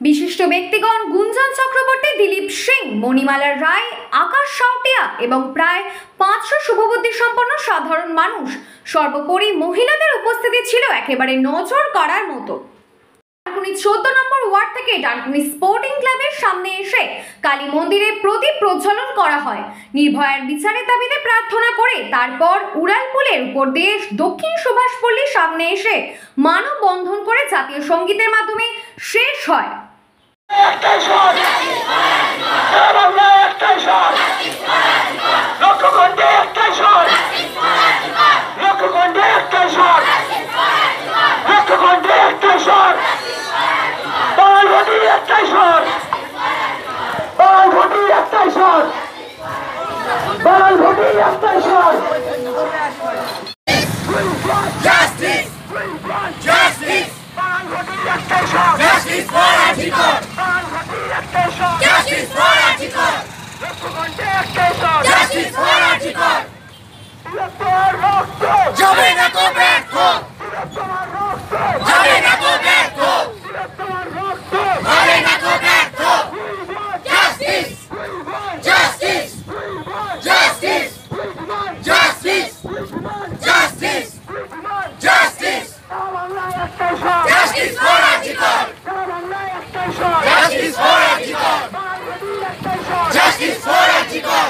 বিশিষ্ট ব্যক্তিগণ গুঞ্জন চক্রবর্তী, দিলীপ সিং, মণিমালা রায়, আকাশ সাউটিয়া এবং প্রায় 500 শুভবুদ্ধি সম্পন্ন সাধারণ মানুষ, সর্বোপরি মহিলাদের উপস্থিতি ছিল একেবারে নজর করার মতো। ডানকুনি 14 নম্বর ওয়ার্ড থেকে ডানকুনি স্পোর্টিং ক্লাবের সামনে এসে কালী মন্দিরে প্রদীপ প্রজ্বলন করা হয়। নির্ভয়ার বিচারের দাবিতে প্রার্থনা করে তারপর উড়ালপুলের উপর দিয়ে দক্ষিণ সুভাষপল্লীর সামনে এসে মানববন্ধন করে জাতীয় সঙ্গীতের মাধ্যমে শেষ হয়। Justice! Justice! Justice for Artikor! Justice for Artikor! Justice for Artikor! যাবে না তো ব্যর্থ! যাবে না তো ব্যর্থ! যাবে না তো ব্যর্থ! Justice! Justice! Justice! Justice! Justice! Justice! Justice for Artikor! Justice for Artikor! Justice for Artikor!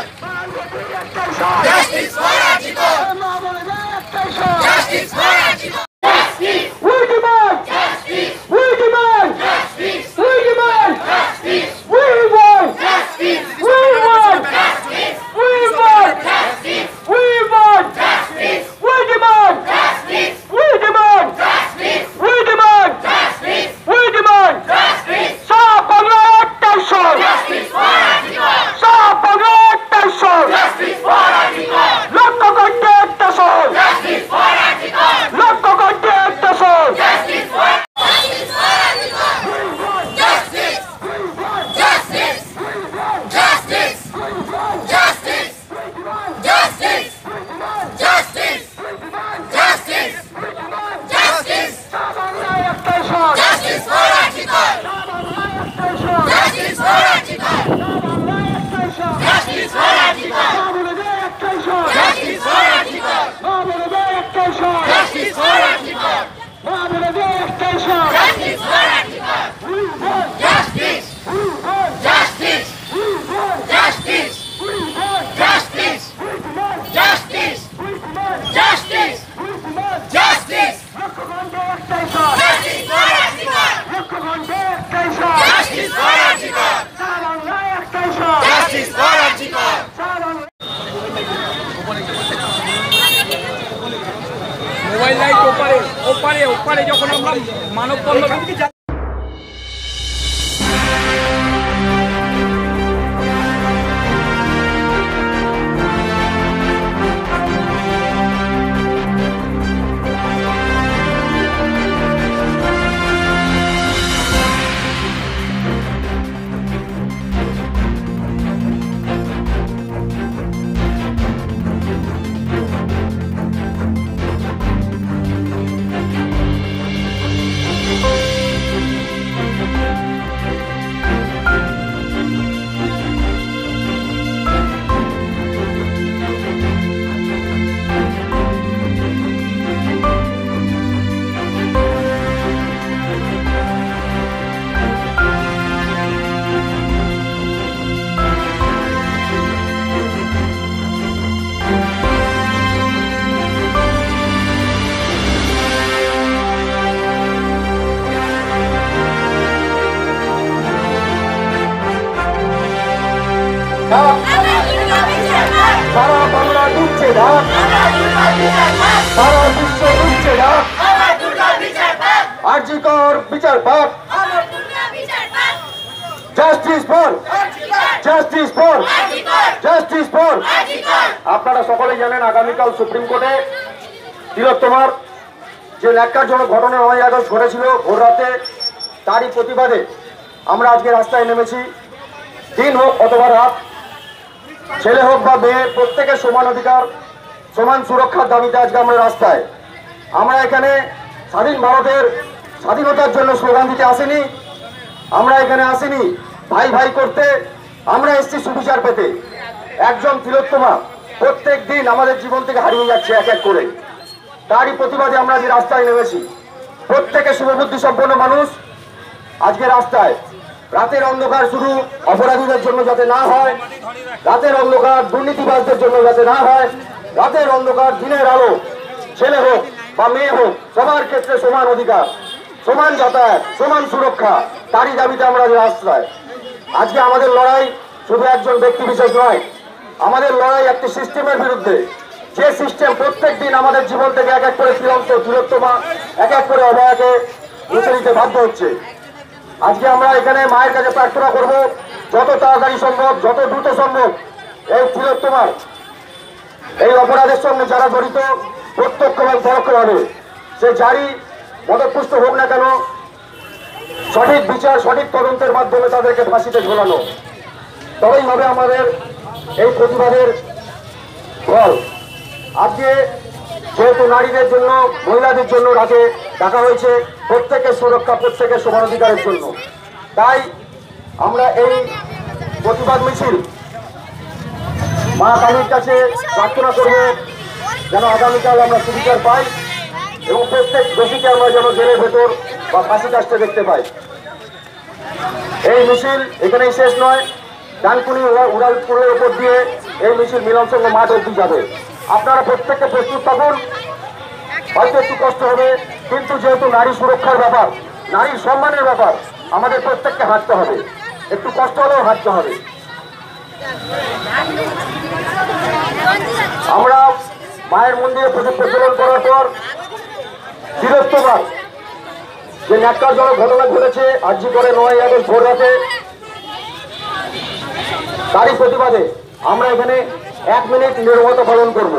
Justice for Artikor! Justice for Artikor! Justice! We demand! Justice! We demand! Justice! We demand! Justice! We want! Justice! We want! Justice! We want! Justice! We want! Justice! We demand! Justice! We demand! Justice! We demand! Justice! We demand! Justice! সারা Bangla attention! Justice for Artikor! সারা Bangla attention! Justice for Artikor! লক্ষ্য করতে attention! Justice for Artikor! লক্ষ্য করতে attention! Justice for Artikor! Justice! Justice! Justice! Justice! Justice! Justice! Justice! Justice! Justice for Artikor! Justice for Artikor! Justice for Artikor! Justice for Artikor! Justice for Artikor! Justice for Artikor! Justice! Justice! Justice! Justice! Justice! Justice! Justice! Justice for Artikor! Justice for Artikor! Justice for Artikor! Mobile light ওপারে যখন আমরা মানববন্ধন সারা বাংলা ডুবছে না, সারা বিশ্ব ডুবছে না। আরজিকর বিচার পাক, justice for, justice for, justice for. আপনারা সকলেই জানেন আগামীকাল সুপ্রিম কোর্টে তিলোত্তমার যে ন্যাক্কারজনক ঘটনা 9ই আগস্ট ঘটেছিল ভোর রাতে, তারই প্রতিবাদে আমরা আজকে রাস্তায় নেমেছি। দিন হোক অথবা রাত, ছেলে হোক বা মেয়ে, প্রত্যেকের সমান অধিকার, সমান সুরক্ষার দাবিতে আজকে আমরা রাস্তায়। আমরা এখানে স্বাধীন ভারতের স্বাধীনতার জন্য স্লোগান দিতে আসেনি, আমরা এখানে আসিনি ভাই ভাই করতে, আমরা এসেছি সুবিচার পেতে। একজন তিলোত্তমা প্রত্যেক দিন আমাদের জীবন থেকে হারিয়ে যাচ্ছে এক এক করে, তারই প্রতিবাদে আমরা আজ রাস্তায় নেমেছি। প্রত্যেকে শুভবুদ্ধি সম্পন্ন মানুষ আজকে রাস্তায়। রাতের অন্ধকার শুধু অপরাধীদের জন্য যাতে না হয়, রাতের অন্ধকার দুর্নীতিবাজদের জন্য যাতে না হয়, রাতের অন্ধকার দিনের আলো, ছেলে হোক বা মেয়ে হোক সবার ক্ষেত্রে সমান অধিকার, সমান যাতায়াত, সমান সুরক্ষা, তারই দাবিতে আমরা রাস্তায়। আজকে আমাদের লড়াই শুধু একজন ব্যক্তি বিশেষ নয়, আমাদের লড়াই একটি সিস্টেমের বিরুদ্ধে, যে সিস্টেম প্রত্যেক দিন আমাদের জীবন থেকে এক এক করে তিলোত্তমা, এক এক করে অভয়াকে মুছে দিতে বাধ্য হচ্ছে। আজকে আমরা এখানে মায়ের কাছে প্রার্থনা করব, যত তাড়াতাড়ি সম্ভব, যত দ্রুত সম্ভব এই তিলোত্তমার এই অপরাধের সঙ্গে যারা জড়িত প্রত্যক্ষ এবং পরোক্ষভাবে, সে যারই মদতপুষ্ট হোক না কেন, সঠিক বিচার, সঠিক তদন্তের মাধ্যমে তাদেরকে ফাঁসিতে ঝোলানো, তবেই হবে আমাদের এই প্রতিবাদের ফল। আজকে যেহেতু নারীদের জন্য, মহিলাদের জন্য রাতে ডাকা হয়েছে, প্রত্যেকের সুরক্ষা, প্রত্যেকের সমান অধিকারের জন্য, তাই আমরা এই প্রতিবাদ মিছিল মা কালীর কাছে প্রার্থনা করব যেন আগামীকাল আমরা সুবিচার পাই এবং প্রত্যেক দোষীকে আমরা যেন জেলের ভেতর বা ফাঁসি কাস্টে দেখতে পাই। এই মিছিল এখানেই শেষ নয়, ডানকুনি উড়ালপুরের উপর দিয়ে এই মিছিল মিলন সংঘ মাঠ অবধি যাবে। আপনারা প্রত্যেককে প্রস্তুত থাকুন। হয়তো একটু কষ্ট হবে, কিন্তু যেহেতু নারী সুরক্ষার ব্যাপার, নারীর সম্মানের ব্যাপার, আমাদের প্রত্যেককে হাঁটতে হবে, একটু কষ্ট হলেও হাঁটতে হবে। আমরা মায়ের মন্দিরে প্রদীপ প্রজ্বলন করার পর তিলোত্তমার যে ন্যাক্কারজনক ঘটনা ঘটেছে আরজি করে 9 আগস্ট ভোর রাতে, তারই প্রতিবাদে আমরা এখানে 1 মিনিট নীরবতা পালন করব।